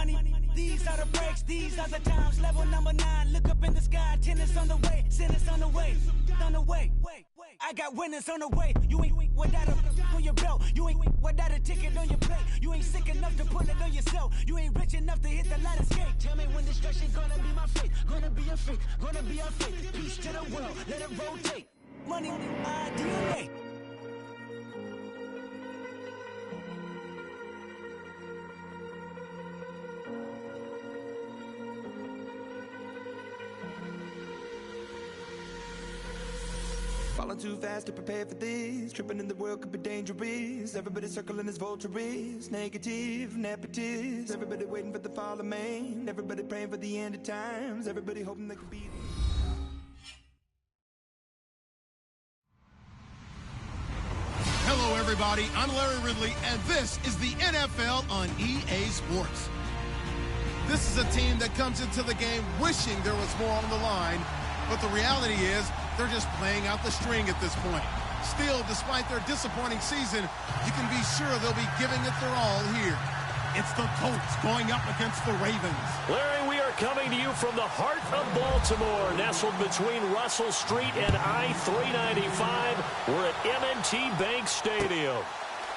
money. These are the breaks, these are the times. Level number 9, look up in the sky. Tennis on the way, sinners on the way, on the way. I got winners on the way. You ain't without a on your belt. You ain't without a ticket on your plate. You ain't sick enough to put it on yourself. You ain't rich enough to hit the ladder skate. Tell me when destruction gonna be my fate. Gonna be a fate, gonna be our fate. Peace to the world, let it rotate. Money, DNA. Falling too fast to prepare for this. Tripping in the world could be dangerous. Everybody circling as vultures. Negative, nepotist. Everybody waiting for the fall of man. Everybody praying for the end of times. Everybody hoping they could be. Hello, everybody. I'm Larry Ridley, and this is the NFL on EA Sports. This is a team that comes into the game wishing there was more on the line, but the reality is they're just playing out the string at this point. Still, despite their disappointing season, you can be sure they'll be giving it their all here. It's the Colts going up against the Ravens. Larry, we are coming to you from the heart of Baltimore, nestled between Russell Street and I-395. We're at M&T Bank Stadium.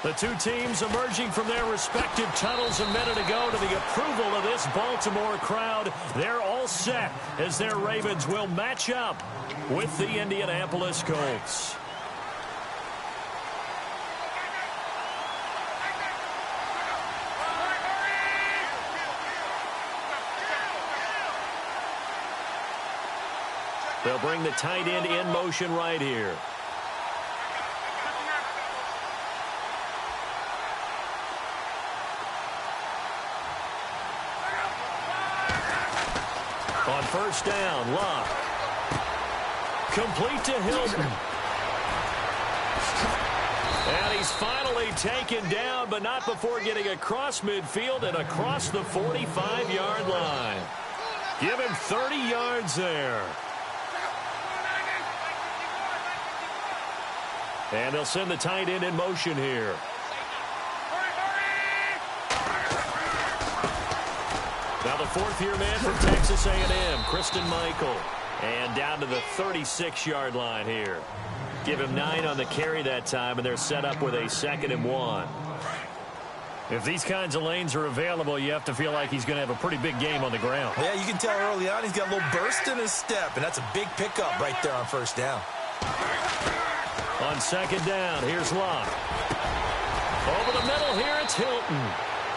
The two teams emerging from their respective tunnels a minute ago to the approval of this Baltimore crowd. They're all set as their Ravens will match up with the Indianapolis Colts. They'll bring the tight end in motion right here. On first down, Locke. Complete to Hilton. And he's finally taken down, but not before getting across midfield and across the 45-yard line. Give him 30 yards there. And they'll send the tight end in motion here. Now the fourth-year man from Texas A&M, Christine Michael. And down to the 36-yard line here. Give him 9 on the carry that time, and they're set up with a 2nd and 1. If these kinds of lanes are available, you have to feel like he's going to have a pretty big game on the ground. Yeah, you can tell early on he's got a little burst in his step, and that's a big pickup right there on first down. On second down, here's Locke. Over the middle here, it's Hilton.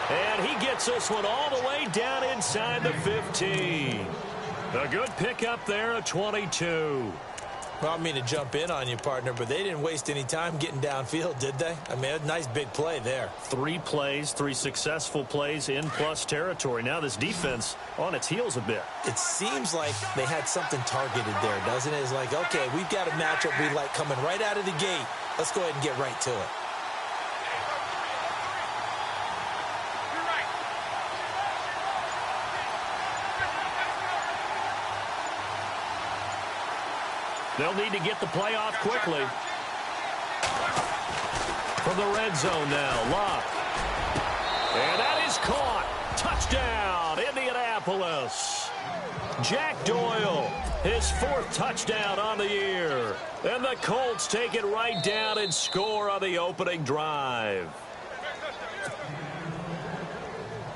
And he gets this one all the way down inside the 15. A good pickup there, a 22. Well, I mean to jump in on you, partner, but they didn't waste any time getting downfield, did they? I mean, a nice big play there. 3 plays, 3 successful plays in plus territory. Now this defense on its heels a bit. It seems like they had something targeted there, doesn't it? It's like, okay, we've got a matchup we like coming right out of the gate. Let's go ahead and get right to it. They'll need to get the play off quickly. From the red zone now, Locke. And that is caught. Touchdown, Indianapolis. Jack Doyle, his 4th touchdown on the year. And the Colts take it right down and score on the opening drive.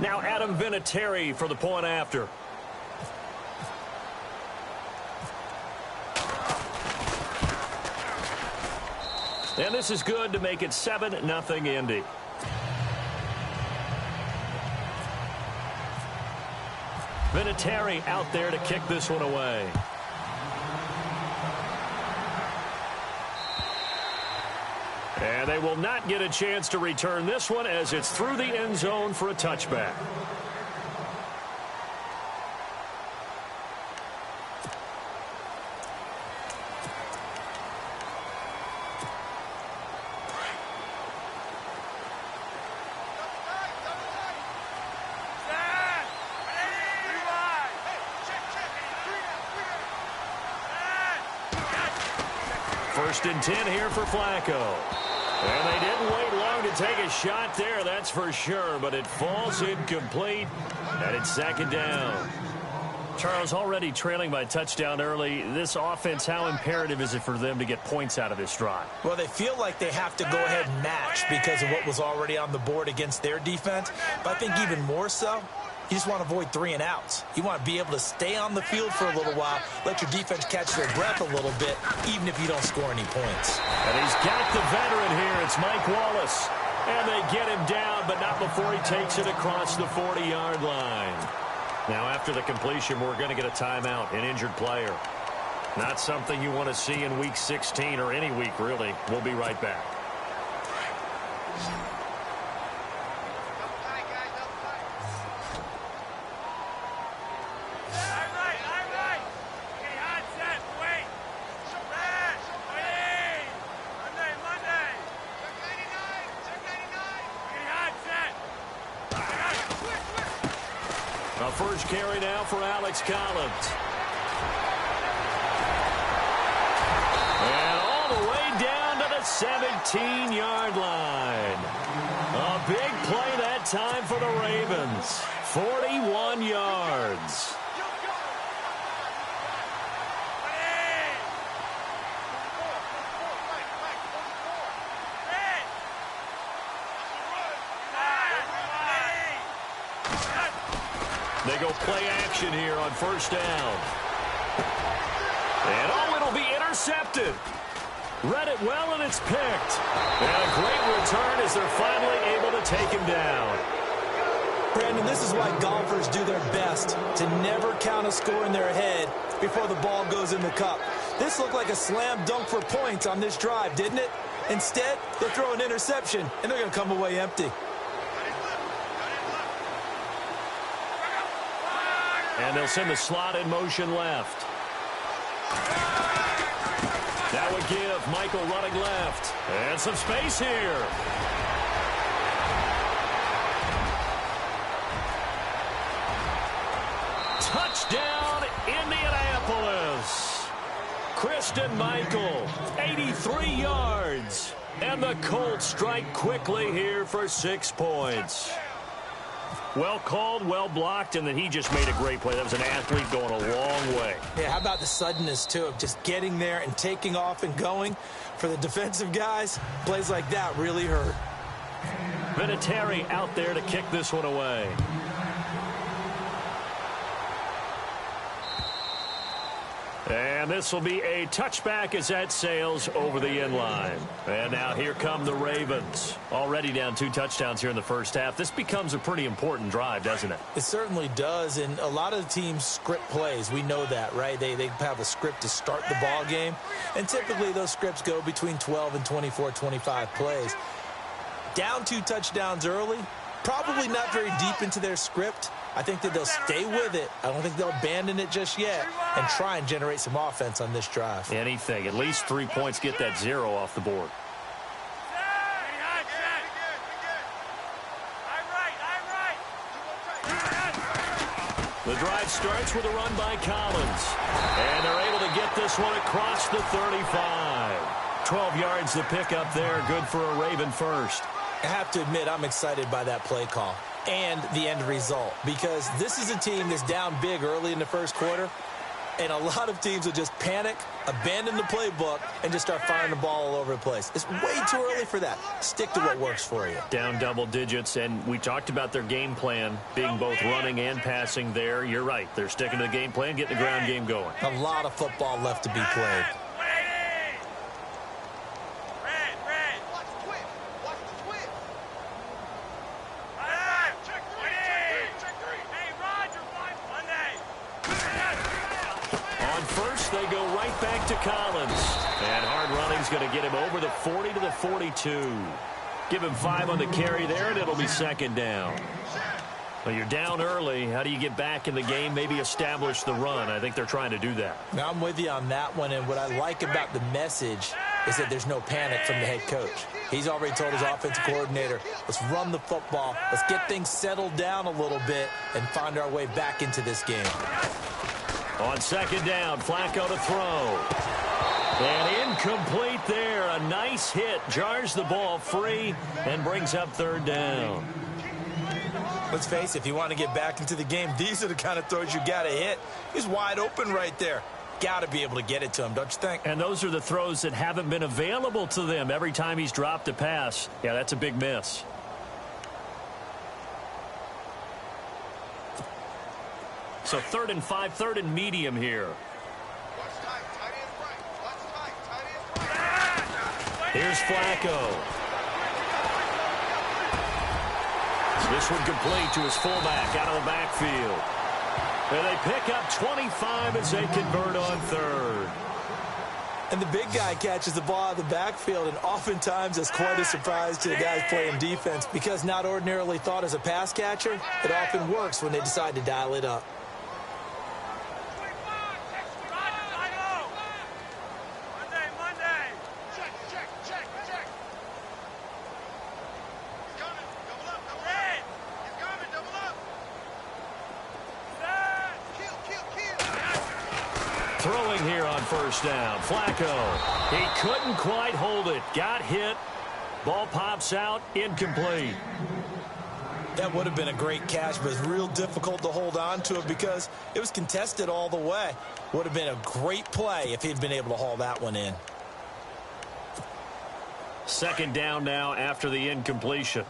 Now Adam Vinatieri for the point after. And this is good to make it 7-0 Indy. Vinatieri out there to kick this one away. And they will not get a chance to return this one as it's through the end zone for a touchback. First and 10 here for Flacco. And they didn't wait long to take a shot there, that's for sure, but it falls incomplete, and it's second down. Charles, already trailing by touchdown early. This offense, how imperative is it for them to get points out of this drive? Well, they feel like they have to go ahead and match because of what was already on the board against their defense. But I think even more so, you just want to avoid 3 and outs. You want to be able to stay on the field for a little while, let your defense catch their breath a little bit, even if you don't score any points. And he's got the veteran here. It's Mike Wallace. And they get him down, but not before he takes it across the 40-yard line. Now, after the completion, we're going to get a timeout, an injured player. Not something you want to see in Week 16 or any week, really. We'll be right back. First carry now for Alex Collins. And all the way down to the 17-yard line. A big play that time for the Ravens. 41 yards. They go play action here on first down. And oh, it'll be intercepted. Read it well, and it's picked. And a great return as they're finally able to take him down. Brandon, this is why golfers do their best to never count a score in their head before the ball goes in the cup. This looked like a slam dunk for points on this drive, didn't it? Instead, they throw an interception, and they're going to come away empty. And they'll send the slot in motion left. That would give Michael running left. And some space here. Touchdown, Indianapolis. Christian Michael, 83 yards. And the Colts strike quickly here for 6 points. Well called, well blocked, and then he just made a great play. That was an athlete going a long way. Yeah, how about the suddenness, too, of just getting there and taking off and going? For the defensive guys, plays like that really hurt. Vinatieri out there to kick this one away. And this will be a touchback as that sails over the end line. And now here come the Ravens. Already down 2 touchdowns here in the first half. This becomes a pretty important drive, doesn't it? It certainly does. And a lot of the teams script plays. We know that, right? They have a script to start the ball game. And typically those scripts go between 12 and 24, 25 plays. Down 2 touchdowns early. Probably not very deep into their script. I think that they'll stay with it. I don't think they'll abandon it just yet and try and generate some offense on this drive. Anything. At least 3 points, get that 0 off the board. The drive starts with a run by Collins. And they're able to get this one across the 35. 12 yards to pick up there. Good for a Raven first. I have to admit, I'm excited by that play call and the end result, because this is a team that's down big early in the first quarter, and a lot of teams will just panic, abandon the playbook, and just start firing the ball all over the place. It's way too early for that. Stick to what works for you. Down double digits, and we talked about their game plan being both running and passing there. You're right. They're sticking to the game plan, getting the ground game going. A lot of football left to be played. They go right back to Collins. And hard running's going to get him over the 40 to the 42. Give him 5 on the carry there, and it'll be second down. Well, you're down early. How do you get back in the game, maybe establish the run? I think they're trying to do that. Now, I'm with you on that one, and what I like about the message is that there's no panic from the head coach. He's already told his offensive coordinator, let's run the football, let's get things settled down a little bit and find our way back into this game. On second down, Flacco to throw. And incomplete there. a nice hit, jars the ball free, and brings up third down. Let's face it, if you want to get back into the game, these are the kind of throws you got to hit. He's wide open right there. Got to be able to get it to him, don't you think? And those are the throws that haven't been available to them every time he's dropped a pass. Yeah, that's a big miss. So 3rd and 5, 3rd and medium here. Here's Flacco. This one complete to his fullback out of the backfield. And they pick up 25 as they convert on 3rd. And the big guy catches the ball out of the backfield, and oftentimes it's quite a surprise to the guys playing defense because not ordinarily thought as a pass catcher, it often works when they decide to dial it up. Throwing here on 1st down. Flacco. He couldn't quite hold it. Got hit. Ball pops out. Incomplete. That would have been a great catch, but it's real difficult to hold on to it because it was contested all the way. Would have been a great play if he'd been able to haul that one in. 2nd down now after the incompletion.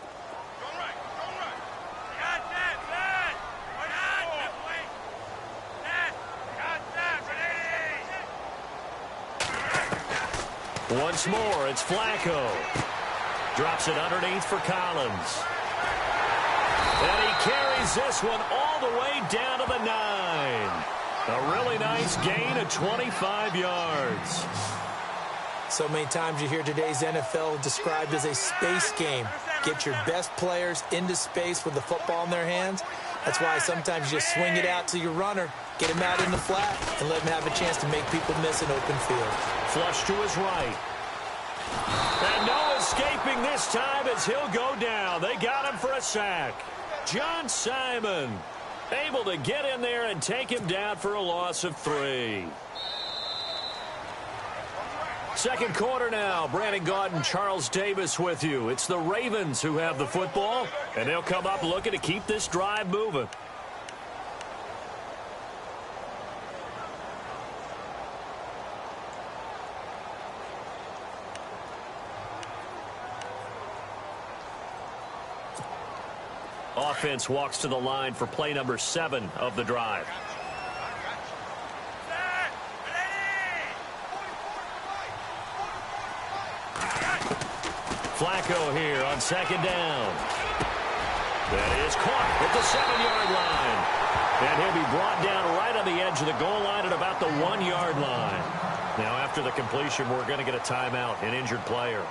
Once more, it's Flacco. Drops it underneath for Collins. And he carries this one all the way down to the 9. A really nice gain of 25 yards. So many times you hear today's NFL described as a space game. Get your best players into space with the football in their hands. That's why sometimes you just swing it out to your runner, get him out in the flat, and let him have a chance to make people miss an open field. Flush to his right. And no escaping this time as he'll go down. They got him for a sack. John Simon able to get in there and take him down for a loss of 3. 2nd quarter now. Brandon Gaudin, Charles Davis with you. It's the Ravens who have the football, and they'll come up looking to keep this drive moving. Offense walks to the line for play number 7 of the drive. Flacco here on 2nd down. That is caught at the 7-yard line. And he'll be brought down right on the edge of the goal line at about the 1-yard line. Now, after the completion, we're going to get a timeout, an injured player.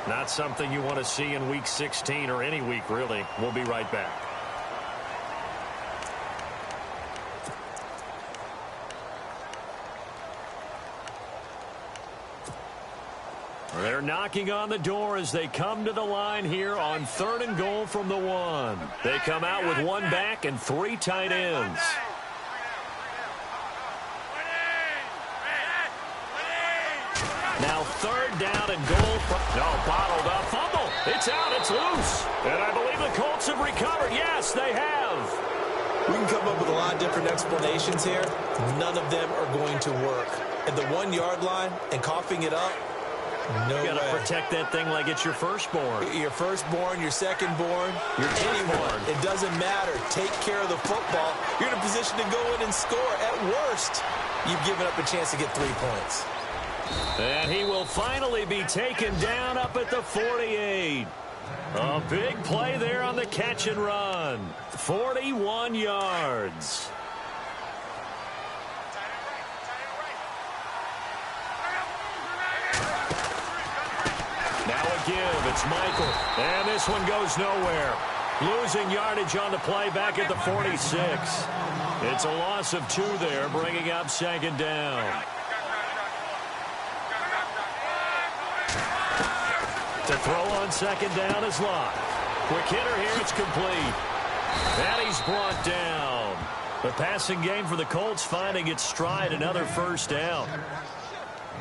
Not something you want to see in Week 16 or any week, really. We'll be right back. They're knocking on the door as they come to the line here on 3rd and goal from the 1. They come out with 1 back and 3 tight ends. Now 3rd down and goal. Bottled up. Fumble. It's out. It's loose. And I believe the Colts have recovered. Yes, they have. We can come up with a lot of different explanations here. None of them are going to work. At the 1-yard line and coughing it up, no way. You got to protect that thing like it's your firstborn. Your firstborn, your secondborn, your anyone. It doesn't matter. Take care of the football. You're in a position to go in and score. At worst, you've given up a chance to get 3 points. And he will finally be taken down up at the 48. A big play there on the catch and run. 41 yards. Now a give. It's Michael. And this one goes nowhere. Losing yardage on the play back at the 46. It's a loss of 2 there, bringing up 2nd down. To throw on 2nd down is Locke. Quick hitter here. It's complete. And he's brought down. The passing game for the Colts finding its stride. Another 1st down.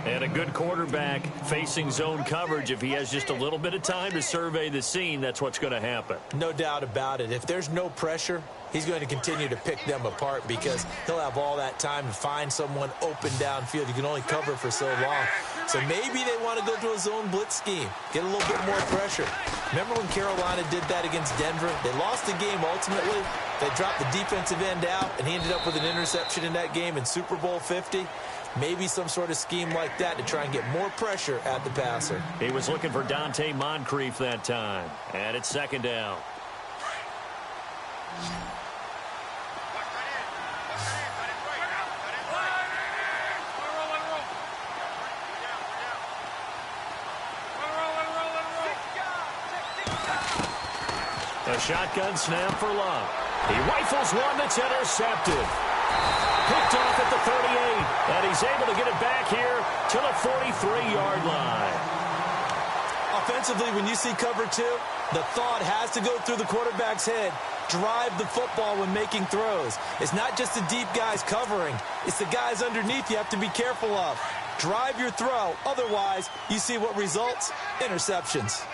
And a good quarterback facing zone coverage, if he has just a little bit of time to survey the scene, that's what's going to happen. No doubt about it. If there's no pressure, he's going to continue to pick them apart because he'll have all that time to find someone open downfield. You can only cover for so long. So maybe they want to go to a zone blitz scheme, get a little bit more pressure. Remember when Carolina did that against Denver? They lost the game ultimately. They dropped the defensive end out, and he ended up with an interception in that game in Super Bowl 50. Maybe some sort of scheme like that to try and get more pressure at the passer. He was looking for Dante Moncrief that time. And it's second down. A shotgun snap for Love. He rifles one that's intercepted. Picked off at the 38, and he's able to get it back here to the 43-yard line. Offensively, when you see cover two, the thought has to go through the quarterback's head. Drive the football when making throws. It's not just the deep guys covering. It's the guys underneath you have to be careful of. Drive your throw. Otherwise, you see what results? Interceptions.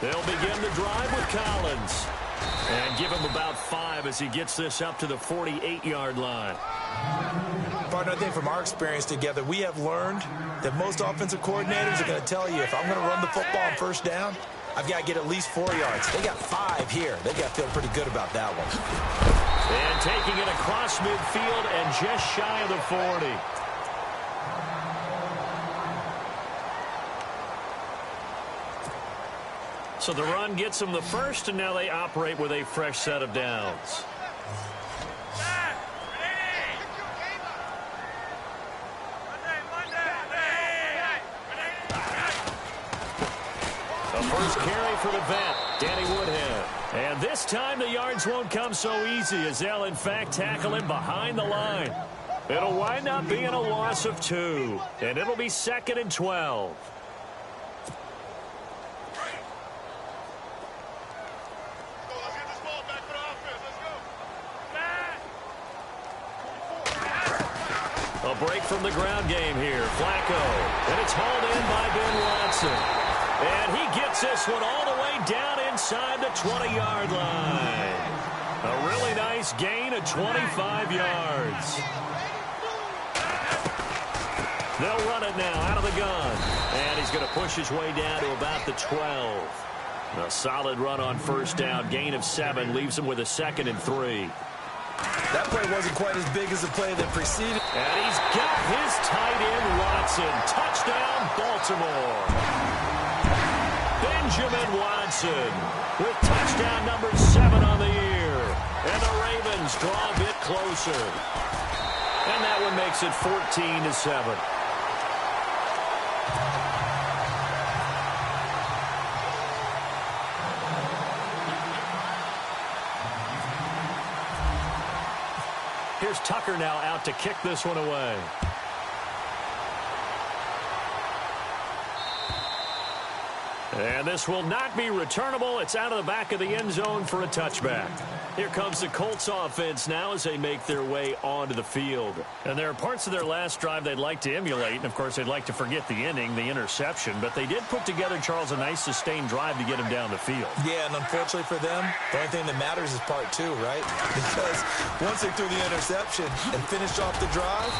They'll begin the drive with Collins. And give him about 5 as he gets this up to the 48-yard line. Partner, I think from our experience together, we have learned that most offensive coordinators are going to tell you, if I'm going to run the football on first down, I've got to get at least 4 yards. They got 5 here. They got to feel pretty good about that one. And taking it across midfield and just shy of the 40. So the run gets them the first, and now they operate with a fresh set of downs. The first carry for the vet, Danny Woodhead. And this time the yards won't come so easy as they'll, in fact, tackle him behind the line. It'll wind up being a loss of 2, and it'll be 2nd and 12. A break from the ground game here. Flacco. And it's hauled in by Ben Watson. And he gets this one all the way down inside the 20-yard line. A really nice gain of 25 yards. They'll run it now out of the gun. And he's going to push his way down to about the 12. A solid run on first down. Gain of 7 leaves him with a 2nd and 3. That play wasn't quite as big as the play that preceded. And he's got his tight end, Watson. Touchdown, Baltimore. Benjamin Watson with touchdown number 7 on the year. And the Ravens draw a bit closer. And that one makes it 14-7. Here's Tucker now out to kick this one away. And this will not be returnable. It's out of the back of the end zone for a touchback. Here comes the Colts offense now as they make their way onto the field. And there are parts of their last drive they'd like to emulate. And, of course, they'd like to forget the inning, the interception. But they did put together, Charles, a nice sustained drive to get him down the field. Yeah, and unfortunately for them, the only thing that matters is part 2, right? Because once they threw the interception and finished off the drive,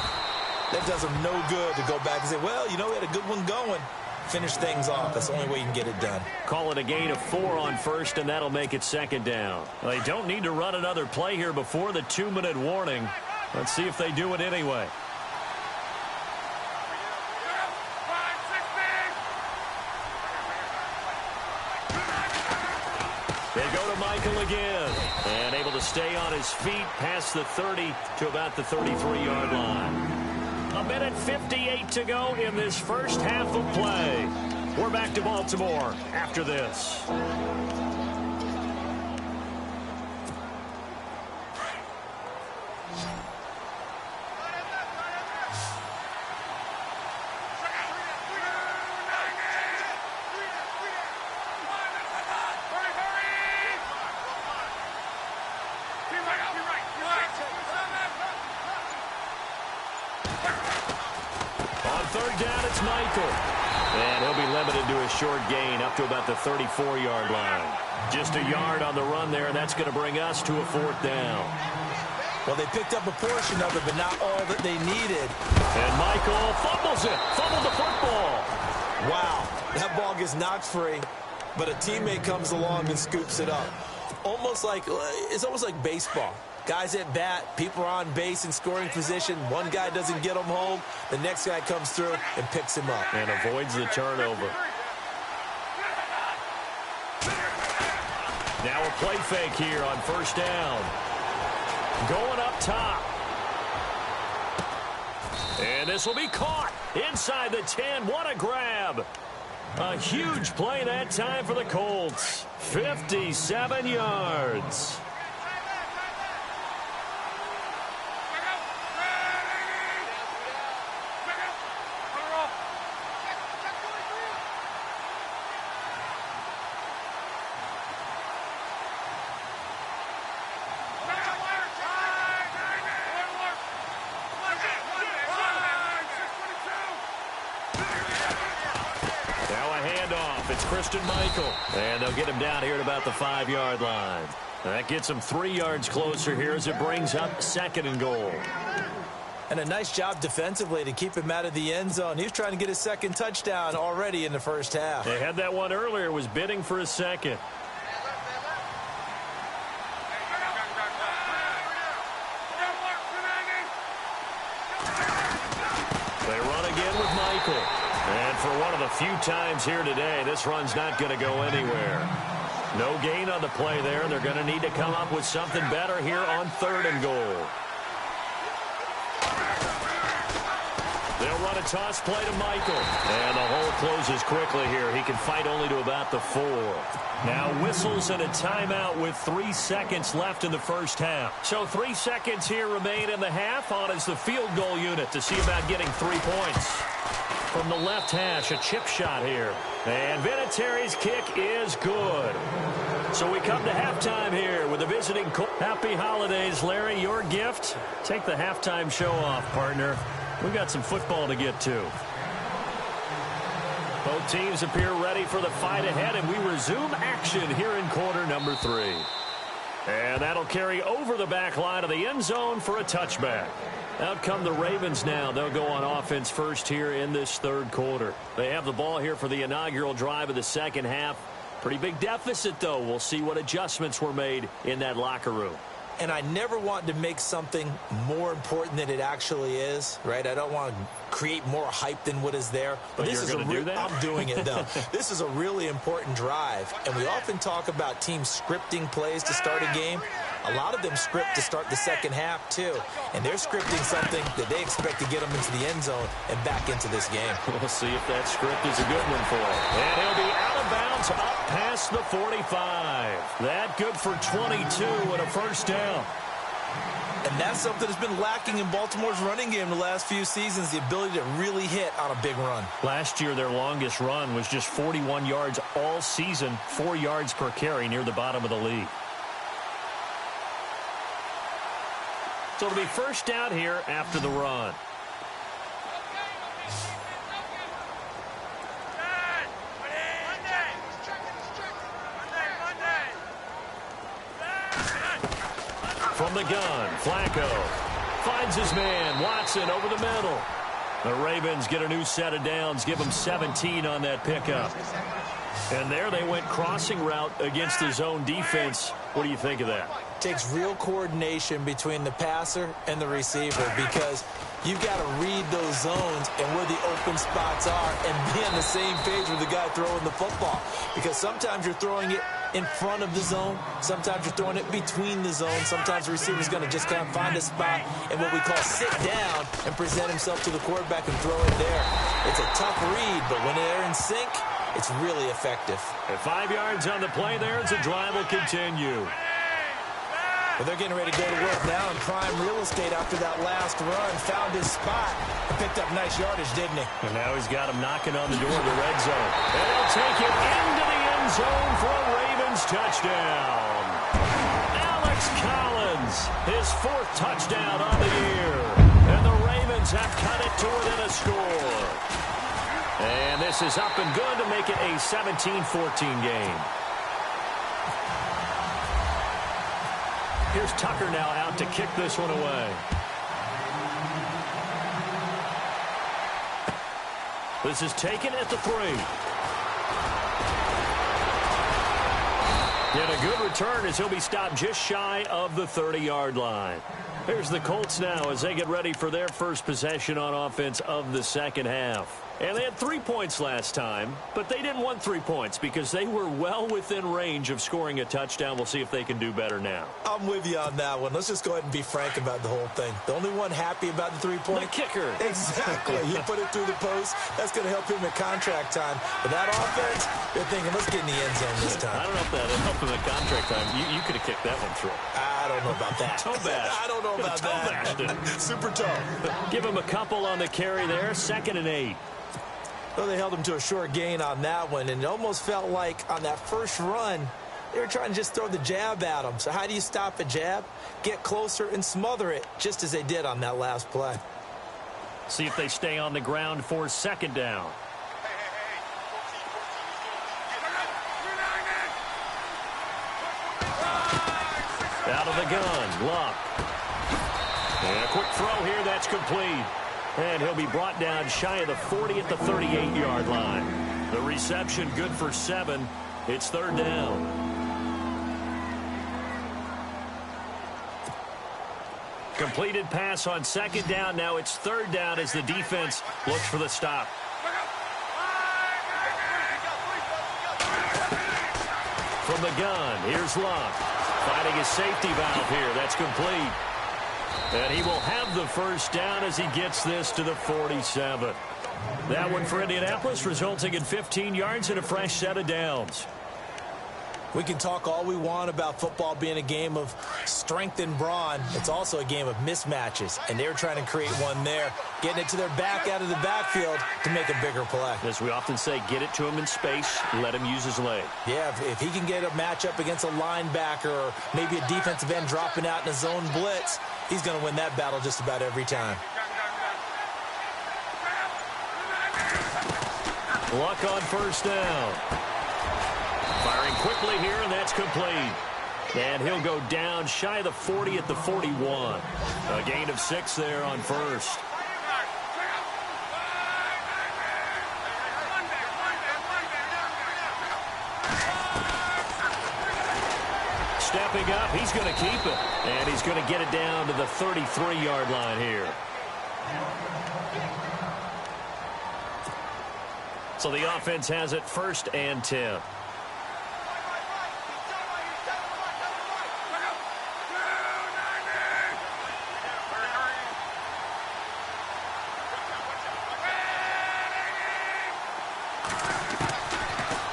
that does them no good to go back and say, well, you know, we had a good one going. Finish things off. That's the only way you can get it done. Call it a gain of 4 on first, and that'll make it 2nd down. They don't need to run another play here before the 2-minute warning. Let's see if they do it anyway. They go to Michael again, and able to stay on his feet past the 30 to about the 33-yard line. A minute 58 to go in this first half of play. We're back to Baltimore after this. third down, it's Michael. And he'll be limited to a short gain up to about the 34-yard line. Just a yard on the run there, and that's going to bring us to a fourth down. Well, they picked up a portion of it, but not all that they needed. And Michael fumbles it. Fumbled the football. Wow, that ball gets knocked free, but a teammate comes along and scoops it up. It's almost like baseball. Guys at bat, people are on base in scoring position. One guy doesn't get him home. The next guy comes through and picks him up. And avoids the turnover. Now a play fake here on first down. Going up top. And this will be caught inside the 10. What a grab. A huge play that time for the Colts. 57 yards. Michael. And they'll get him down here at about the 5-yard line. That gets him 3 yards closer here as it brings up 2nd and goal. And a nice job defensively to keep him out of the end zone. He was trying to get his 2nd touchdown already in the first half. They had that one earlier, was bidding for a second. They run again with Michael. And for one of the few times here today, this run's not going to go anywhere. No gain on the play there. They're going to need to come up with something better here on 3rd and goal. They'll run a toss play to Michael. And the hole closes quickly here. He can fight only to about the 4. Now whistles and a timeout with 3 seconds left in the first half. So 3 seconds here remain in the half. On is the field goal unit to see about getting 3 points. From the left hash, a chip shot here. And Vinatieri's kick is good. So we come to halftime here with the visiting Colts. Happy holidays, Larry. Your gift? Take the halftime show off, partner. We got some football to get to. Both teams appear ready for the fight ahead, and we resume action here in quarter number 3. And that'll carry over the back line of the end zone for a touchback. Out come the Ravens now. They'll go on offense first here in this 3rd quarter. They have the ball here for the inaugural drive of the second half. Pretty big deficit, though. We'll see what adjustments were made in that locker room. And I never want to make something more important than it actually is, right? I don't want to create more hype than what is there. But this is I'm doing it, though. This is a really important drive. And we often talk about teams scripting plays to start a game. A lot of them script to start the second half, too. And they're scripting something that they expect to get them into the end zone and back into this game. We'll see if that script is a good one for him. And he'll be out of bounds up past the 45. That good for 22 and a first down. And that's something that's been lacking in Baltimore's running game the last few seasons, the ability to really hit on a big run. Last year, their longest run was just 41 yards all season, 4 yards per carry near the bottom of the league. So it'll be first down here after the run. From the gun, Flacco finds his man, Watson, over the middle. The Ravens get a new set of downs, give them 17 on that pickup. And there they went crossing route against the zone defense. What do you think of that? Takes real coordination between the passer and the receiver because you've got to read those zones and where the open spots are and be on the same page with the guy throwing the football. Because sometimes you're throwing it in front of the zone. Sometimes you're throwing it between the zones. Sometimes the receiver's going to just kind of find a spot and what we call sit down and present himself to the quarterback and throw it there. It's a tough read, but when they're in sync, it's really effective. At 5 yards on the play there, as the drive will continue. Well, they're getting ready to go to work now in prime real estate after that last run. Found his spot and picked up nice yardage, didn't he? And now he's got him knocking on the door of the red zone. And he'll take it into the end zone for a Ravens touchdown. Alex Collins, his 4th touchdown on the year. And the Ravens Trojans have cut it to within a score. And this is up and good to make it a 17-14 game. Here's Tucker now out to kick this one away. This is taken at the 3. And a good return as he'll be stopped just shy of the 30-yard line. Here's the Colts now as they get ready for their first possession on offense of the second half. And they had 3 points last time, but they didn't want 3 points because they were well within range of scoring a touchdown. We'll see if they can do better now. I'm with you on that one. Let's just go ahead and be frank about the whole thing. The only one happy about the 3-point. The kicker. Exactly. He put it through the post. That's going to help him at contract time. But that offense, they're thinking, let's get in the end zone this time. I don't know if that helped him at contract time. You could have kicked that one through. I don't know about that. Toe bash. I don't know about that. Super toe. Give him a couple on the carry there. 2nd and 8. Well, they held him to a short gain on that one, and it almost felt like on that first run, they were trying to just throw the jab at him. So how do you stop a jab? Get closer and smother it, just as they did on that last play. See if they stay on the ground for 2nd down. Out of the gun, Luck. And a quick throw here, that's complete. And he'll be brought down shy of the 40 at the 38-yard line. The reception good for 7. It's 3rd down. Completed pass on 2nd down. Now it's 3rd down as the defense looks for the stop. From the gun, here's Luck. Finding his safety valve here. That's complete. And he will have the first down as he gets this to the 47. That one for Indianapolis, resulting in 15 yards and a fresh set of downs. We can talk all we want about football being a game of strength and brawn. It's also a game of mismatches, and they're trying to create one there, getting it to their back out of the backfield to make a bigger play. As we often say, get it to him in space, let him use his leg. Yeah, if he can get a matchup against a linebacker or maybe a defensive end dropping out in a zone blitz, he's going to win that battle just about every time. Luck on first down. Firing quickly here, and that's complete. And he'll go down shy of the 40 at the 41. A gain of 6 there on first. Stepping up, he's going to keep it. And he's going to get it down to the 33-yard line here. So the offense has it 1st and 10.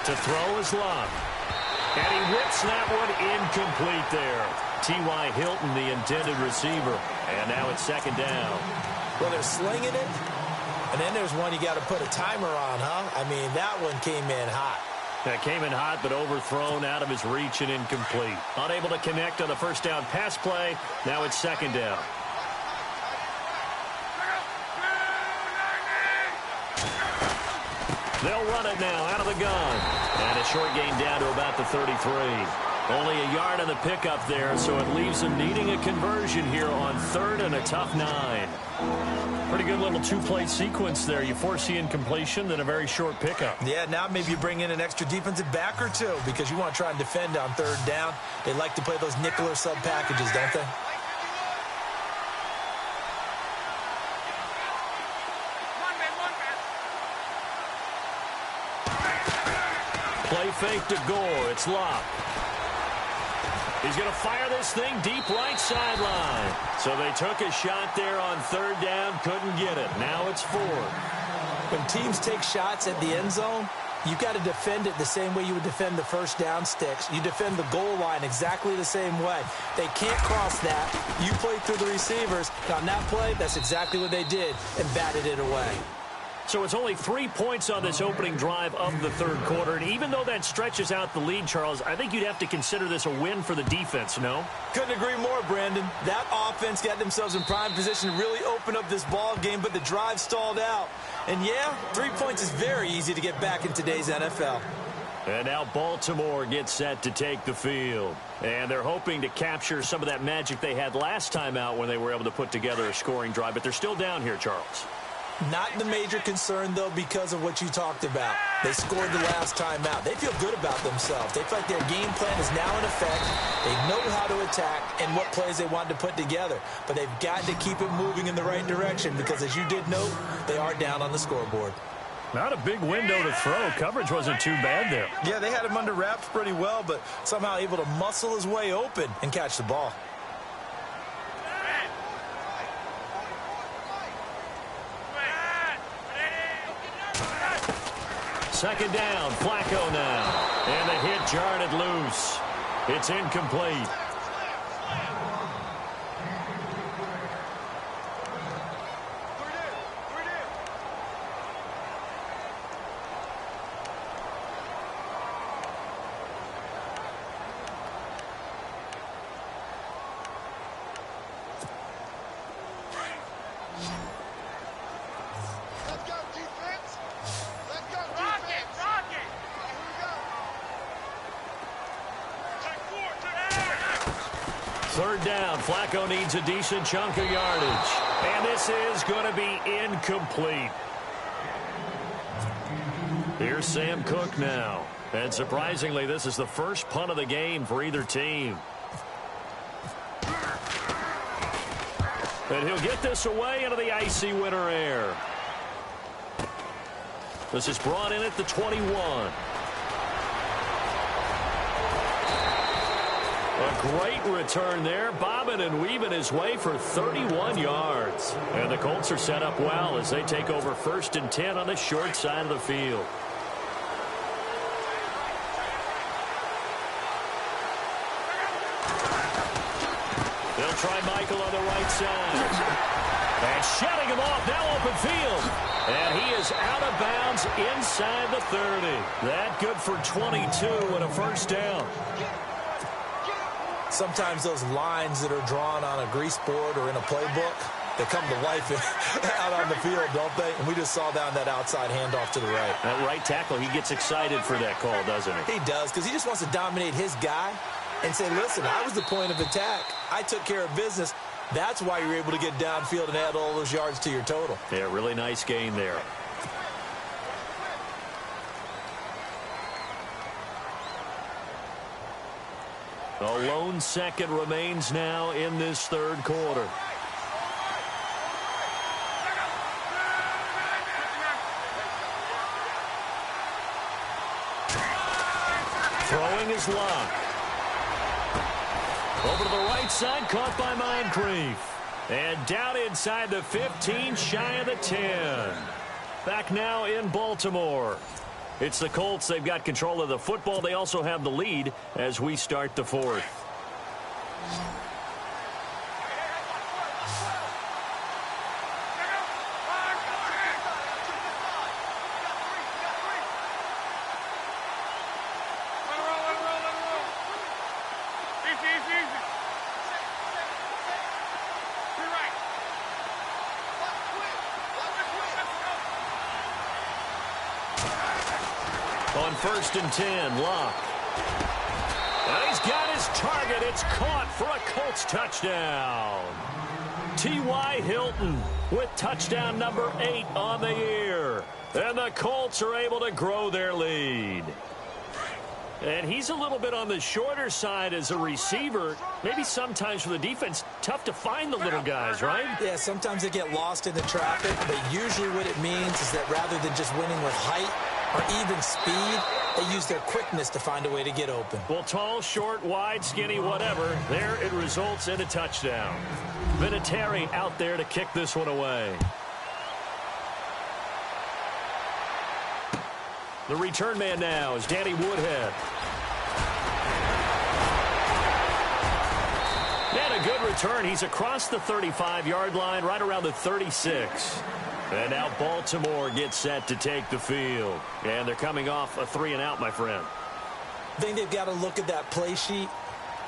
To throw is Luck. And he whips that one incomplete there. T.Y. Hilton, the intended receiver. And now it's 2nd down. Well, they're slinging it. And then there's one you got to put a timer on, huh? I mean, that one came in hot. That came in hot, but overthrown, out of his reach and incomplete. Unable to connect on the first down pass play. Now it's 2nd down. They'll run it now out of the gun. And a short gain down to about the 33. Only a yard on the pickup there, so it leaves them needing a conversion here on 3rd and a tough 9. Pretty good little 2-play sequence there. You force the incompletion, then a very short pickup. Yeah, now maybe you bring in an extra defensive back or two because you want to try and defend on 3rd down. They like to play those nickel or sub packages, don't they? Play fake to Gore. It's Luck. He's going to fire this thing deep right sideline. So they took a shot there on 3rd down, couldn't get it. Now it's 4th. When teams take shots at the end zone, you've got to defend it the same way you would defend the first down sticks. You defend the goal line exactly the same way. They can't cross that. You play through the receivers. On that play, that's exactly what they did and batted it away. So it's only 3 points on this opening drive of the third quarter. And even though that stretches out the lead, Charles, I think you'd have to consider this a win for the defense, no? Couldn't agree more, Brandon. That offense got themselves in prime position to really open up this ball game, but the drive stalled out. And, yeah, 3 points is very easy to get back in today's NFL. And now Baltimore gets set to take the field. And they're hoping to capture some of that magic they had last time out when they were able to put together a scoring drive. But they're still down here, Charles. Not the major concern, though, because of what you talked about. They scored the last time out. They feel good about themselves. They feel like their game plan is now in effect. They know how to attack and what plays they want to put together. But they've got to keep it moving in the right direction because, as you did note, they are down on the scoreboard. Not a big window to throw. Coverage wasn't too bad there. Yeah, they had him under wraps pretty well, but somehow able to muscle his way open and catch the ball. Second down, Flacco now. And the hit jarred it loose. It's incomplete. Third down, Flacco needs a decent chunk of yardage. And this is going to be incomplete. Here's Sam Cook now. And surprisingly, this is the first punt of the game for either team. And he'll get this away into the icy winter air. This is brought in at the 21. A great return there, bobbing and weaving his way for 31 yards. And the Colts are set up well as they take over 1st and 10 on the short side of the field. They'll try Michael on the right side. And shutting him off, now open field. And he is out of bounds inside the 30. That good for 22 and a first down. Sometimes those lines that are drawn on a grease board or in a playbook, they come to life out on the field, don't they? And we just saw down that outside handoff to the right. That right tackle, he gets excited for that call, doesn't he? He does, because he just wants to dominate his guy and say, listen, I was the point of attack. I took care of business. That's why you're able to get downfield and add all those yards to your total. Yeah, really nice gain there. A lone second remains now in this third quarter. Throwing is Locke. Over to the right side, caught by Moncrief. And down inside the 15, shy of the 10. Back now in Baltimore. It's the Colts. They've got control of the football. They also have the lead as we start the fourth. On 1st and 10, Locke. And he's got his target. It's caught for a Colts touchdown. T.Y. Hilton with touchdown number 8 on the year. And the Colts are able to grow their lead. And he's a little bit on the shorter side as a receiver. Maybe sometimes for the defense, tough to find the little guys, right? Yeah, sometimes they get lost in the traffic, but usually what it means is that rather than just winning with height or even speed, they use their quickness to find a way to get open. Well, tall, short, wide, skinny, whatever, there it results in a touchdown. Vinatieri out there to kick this one away. The return man now is Danny Woodhead. And a good return. He's across the 35-yard line, right around the 36. And now Baltimore gets set to take the field. And they're coming off a 3-and-out, my friend. I think they've got to look at that play sheet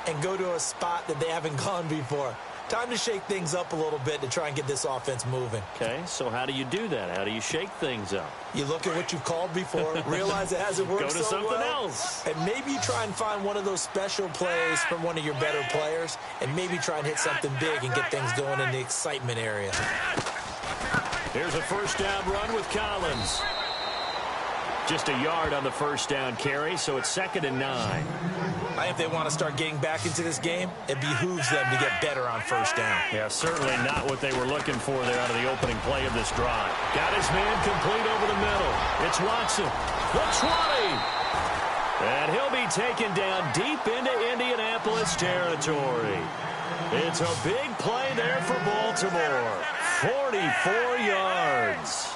and go to a spot that they haven't gone before. Time to shake things up a little bit to try and get this offense moving. Okay, so how do you do that? How do you shake things up? You look at what you've called before, realize it hasn't worked so well. Go to something else. And maybe you try and find one of those special plays from one of your better players, and maybe try and hit something big and get things going in the excitement area. Here's a first down run with Collins. Just a yard on the first down carry, so it's 2nd and 9. I think if they want to start getting back into this game, it behooves them to get better on first down. Yeah, certainly not what they were looking for there out of the opening play of this drive. Got his man complete over the middle. It's Watson. The 20. And he'll be taken down deep into Indianapolis territory. It's a big play there for Baltimore. 44 yards.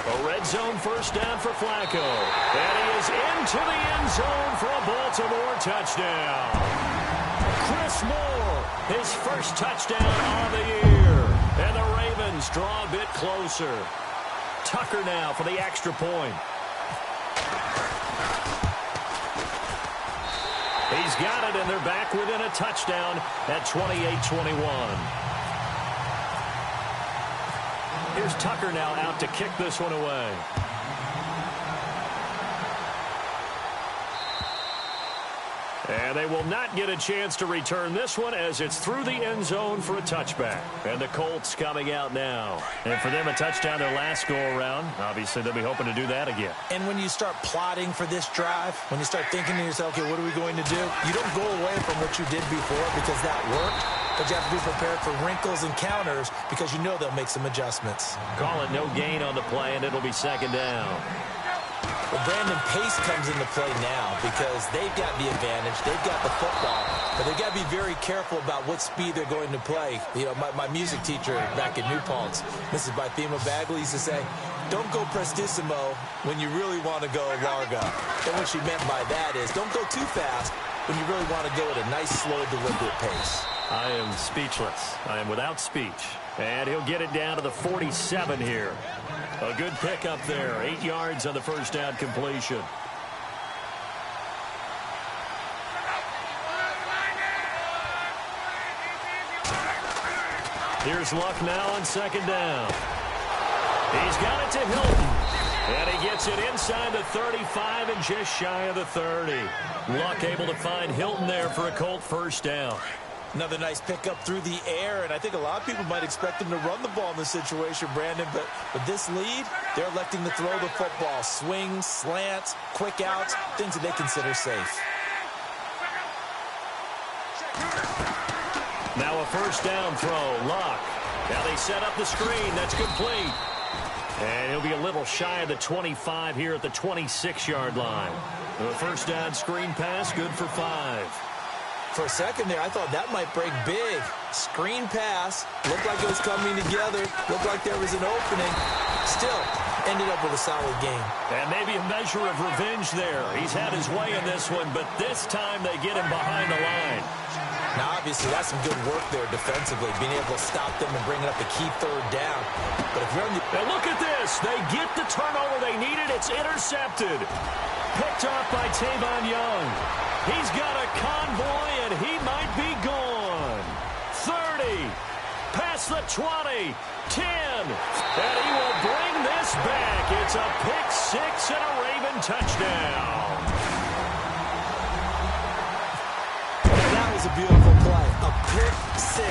A red zone first down for Flacco. And he is into the end zone for a Baltimore touchdown. Chris Moore, his first touchdown on the year. And the Ravens draw a bit closer. Tucker now for the extra point. He's got it, and they're back within a touchdown at 28-21. Here's Tucker now out to kick this one away. And they will not get a chance to return this one as it's through the end zone for a touchback. And the Colts coming out now. And for them, a touchdown their last go-around. Obviously, they'll be hoping to do that again. And when you start plotting for this drive, when you start thinking to yourself, okay, what are we going to do? You don't go away from what you did before because that worked. But you have to be prepared for wrinkles and counters because you know they'll make some adjustments. Call it no gain on the play, and it'll be 2nd down. Well, Brandon, pace comes into play now because they've got the advantage. They've got the football. But they've got to be very careful about what speed they're going to play. You know, my music teacher back in New Paltz, Mrs. Bythema Bagley, used to say, don't go prestissimo when you really want to go largo. And what she meant by that is don't go too fast when you really want to go at a nice, slow, deliberate pace. I am speechless. I am without speech. And he'll get it down to the 47 here. A good pickup there. 8 yards on the first down completion. Here's Luck now on 2nd down. He's got it to Hilton. And he gets it inside the 35 and just shy of the 30. Luck able to find Hilton there for a Colt first down. Another nice pickup through the air, and I think a lot of people might expect them to run the ball in this situation, Brandon, but with this lead, they're electing to throw the football. Swings, slants, quick outs, things that they consider safe. Now a first down throw, Luck. Now they set up the screen, that's complete. And he'll be a little shy of the 25 here at the 26-yard line. The first down screen pass, good for 5. For a second there, I thought that might break big. Screen pass. Looked like it was coming together. Looked like there was an opening. Still, ended up with a solid game. And maybe a measure of revenge there. He's had his way in this one, but this time they get him behind the line. Now, obviously, that's some good work there defensively, being able to stop them and bringing up the key third down. But if you're on the... Now look at this. They get the turnover they needed. It's intercepted. Picked off by Tavon Young. He's got a convoy, and he might be gone. 30, past the 20, 10, and he will bring this back. It's a pick-6 and a Raven touchdown. That was a beautiful play, a pick-6.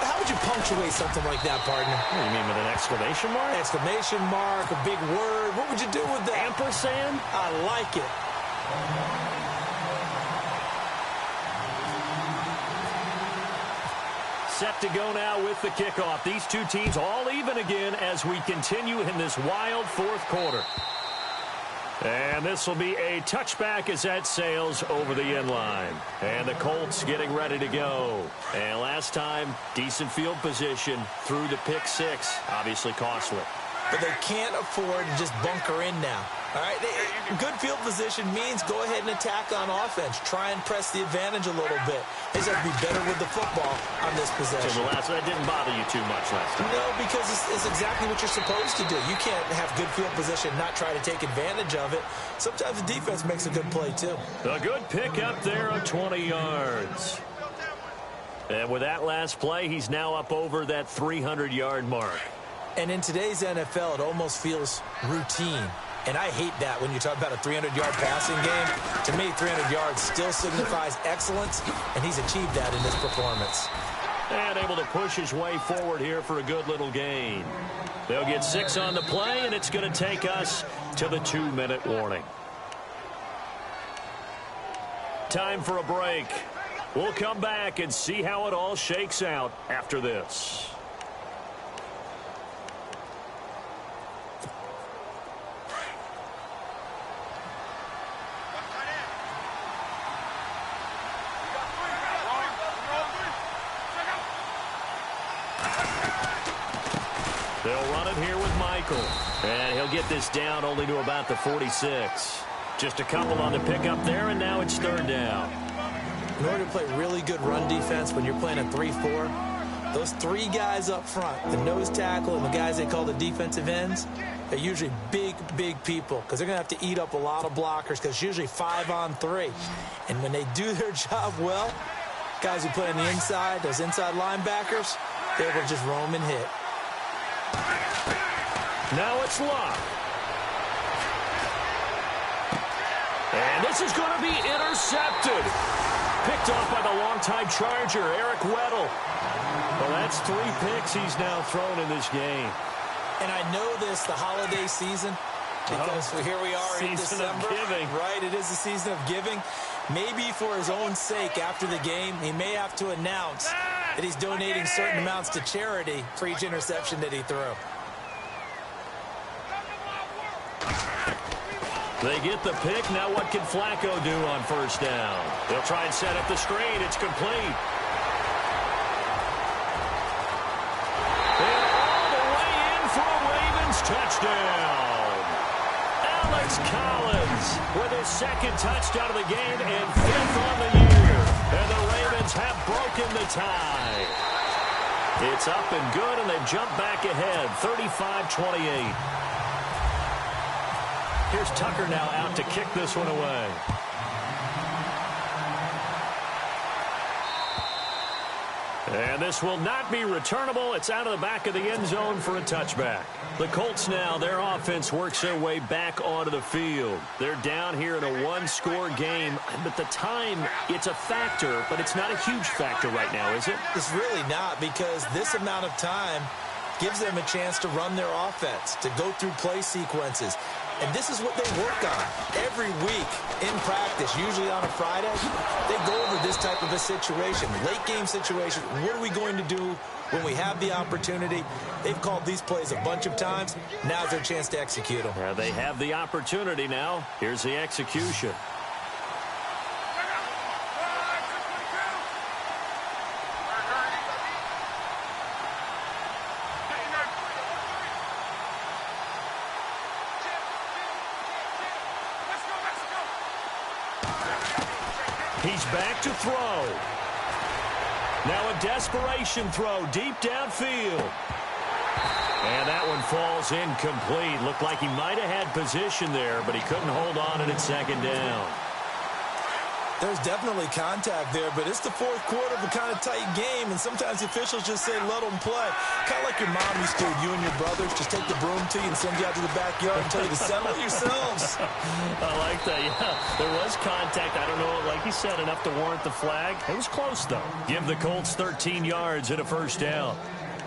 How would you punctuate something like that, partner? What do you mean, with an exclamation mark? Exclamation mark, a big word. What would you do with that? Ampersand? I like it. Set to go now with the kickoff. These two teams all even again as we continue in this wild fourth quarter. And this will be a touchback as that sails over the end line. And the Colts getting ready to go. And last time, decent field position through the pick-6. Obviously costly. but they can't afford to just bunker in now. All right, good field position means go ahead and attack on offense. Try and press the advantage a little bit. They just have to be better with the football on this possession. So the last one, that didn't bother you too much last time? No, because it's exactly what you're supposed to do. You can't have good field position and not try to take advantage of it. Sometimes the defense makes a good play, too. A good pick up there of 20 yards. And with that last play, he's now up over that 300-yard mark. And in today's NFL, it almost feels routine. And I hate that when you talk about a 300-yard passing game. To me, 300 yards still signifies excellence, and he's achieved that in this performance. And able to push his way forward here for a good little gain. They'll get 6 on the play, and it's going to take us to the 2-minute warning. Time for a break. We'll come back and see how it all shakes out after this. They'll run it here with Michael. And he'll get this down only to about the 46. Just a couple on the pickup there, and now it's 3rd down. In order to play really good run defense when you're playing a 3-4, those 3 guys up front, the nose tackle and the guys they call the defensive ends, they're usually big, big people because they're going to have to eat up a lot of blockers because it's usually 5 on 3. And when they do their job well, guys who play on the inside, those inside linebackers, they're able to just roam and hit. Now it's Luck. And this is going to be intercepted. Picked off by the longtime Charger, Eric Weddle. Well, that's 3 picks he's now thrown in this game. And I know this, the holiday season, because here we are in December. Season of giving. Right, it is the season of giving. Maybe for his own sake, after the game, he may have to announce that he's donating certain amounts to charity for each interception that he threw. They get the pick. Now what can Flacco do on 1st down? They'll try and set up the screen. It's complete. And all the way in for a Ravens touchdown. Alex Collins with his 2nd touchdown of the game and 5th on the year. And the Ravens have broken the tie. It's up and good, and they jump back ahead, 35-28. Here's Tucker now out to kick this one away. And this will not be returnable. It's out of the back of the end zone for a touchback. The Colts now, their offense works their way back onto the field. They're down here in a 1-score game. But the time, it's a factor, but it's not a huge factor right now, is it? It's really not, because this amount of time gives them a chance to run their offense, to go through play sequences. And this is what they work on every week in practice, usually on a Friday. They go over this type of a situation, late game situation. What are we going to do when we have the opportunity? They've called these plays a bunch of times. Now's their chance to execute them. Yeah, they have the opportunity now. Here's the execution. He's back to throw. Now a desperation throw deep downfield. And that one falls incomplete. Looked like he might have had position there, but he couldn't hold on at 2nd down. There's definitely contact there, but it's the 4th quarter of a kind of tight game, and sometimes the officials just say, let them play. Kind of like your mom used to, you and your brothers, just take the broom to you and send you out to the backyard and tell you to settle it yourselves. I like that, yeah. There was contact. I don't know, like you said, enough to warrant the flag. It was close, though. Give the Colts 13 yards and a 1st down.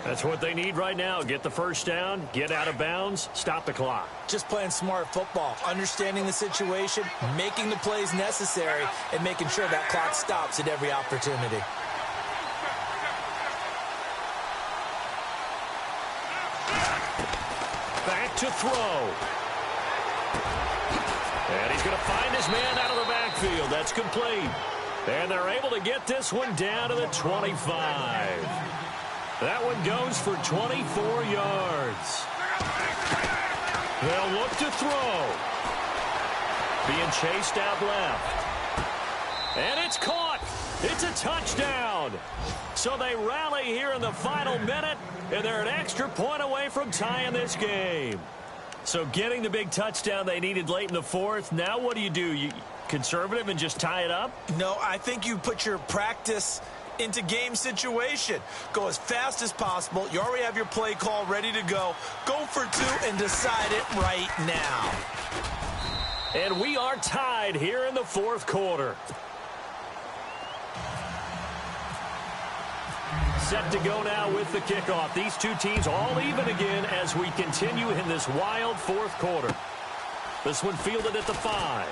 That's what they need right now. Get the 1st down, get out of bounds, stop the clock. Just playing smart football, understanding the situation, making the plays necessary, and making sure that clock stops at every opportunity. Back to throw. And he's going to find his man out of the backfield. That's complete. And they're able to get this one down to the 25. That one goes for 24 yards. They'll look to throw. Being chased out left. And it's caught. It's a touchdown. So they rally here in the final minute, and they're an extra point away from tying this game. So getting the big touchdown they needed late in the fourth. Now what do? You conservative and just tie it up? No, I think you put your practice into game situation. Go as fast as possible. You already have your play call ready to go. Go for two and decide it right now. And we are tied here in the fourth quarter. Set to go now with the kickoff. These two teams all even again as we continue in this wild fourth quarter. This one fielded at the 5.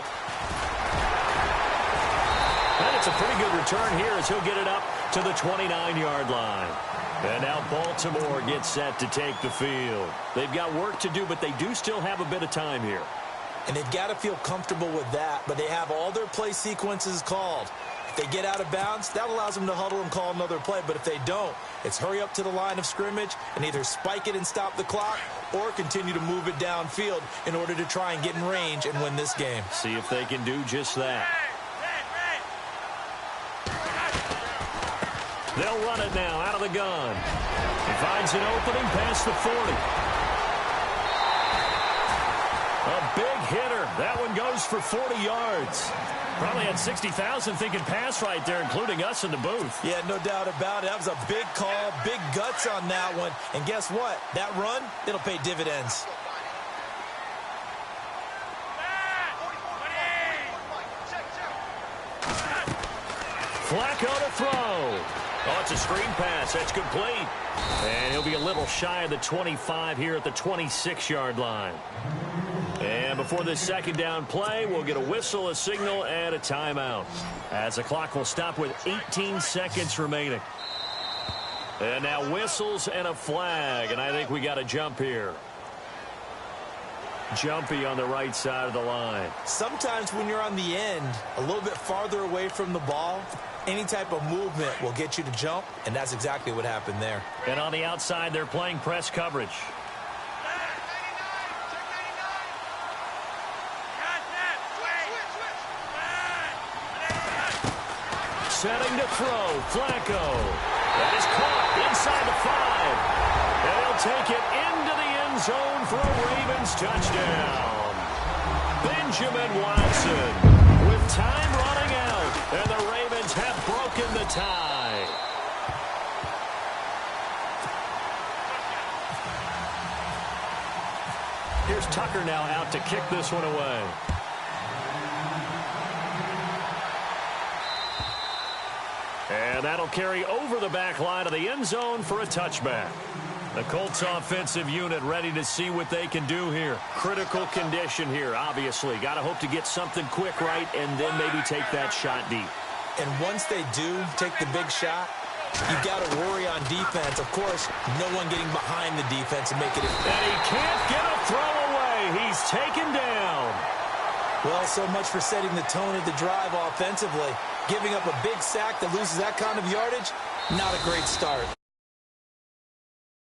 And it's a pretty good return here as he'll get it up to the 29-yard line. And now Baltimore gets set to take the field. They've got work to do, but they do still have a bit of time here. And they've got to feel comfortable with that, but they have all their play sequences called. If they get out of bounds, that allows them to huddle and call another play. But if they don't, it's hurry up to the line of scrimmage and either spike it and stop the clock or continue to move it downfield in order to try and get in range and win this game. See if they can do just that. They'll run it now out of the gun. He finds an opening past the 40. A big hitter. That one goes for 40 yards. Probably had 60,000 thinking pass right there, including us in the booth. Yeah, no doubt about it. That was a big call, big guts on that one. And guess what? That run, it'll pay dividends. Flacco to throw. Oh, it's a screen pass. That's complete. And he'll be a little shy of the 25 here at the 26-yard line. And before this second down play, we'll get a whistle, a signal, and a timeout. As the clock will stop with 18 seconds remaining. And now whistles and a flag. And I think we got a jump here. Jumpy on the right side of the line. Sometimes when you're on the end, a little bit farther away from the ball, any type of movement will get you to jump, and that's exactly what happened there. And on the outside, they're playing press coverage. Setting to throw, Flacco. That is caught inside the 5. And he'll take it into the end zone for a Ravens touchdown. Benjamin Watson with time running out. And the Ravens have broken the tie. Here's Tucker now out to kick this one away. And that'll carry over the back line of the end zone for a touchback. The Colts offensive unit ready to see what they can do here. Critical condition here, obviously. Got to hope to get something quick right and then maybe take that shot deep. And once they do take the big shot, you've got to worry on defense. Of course, no one getting behind the defense and making it. And he can't get a throw away. He's taken down. Well, so much for setting the tone of the drive offensively. Giving up a big sack that loses that kind of yardage, not a great start.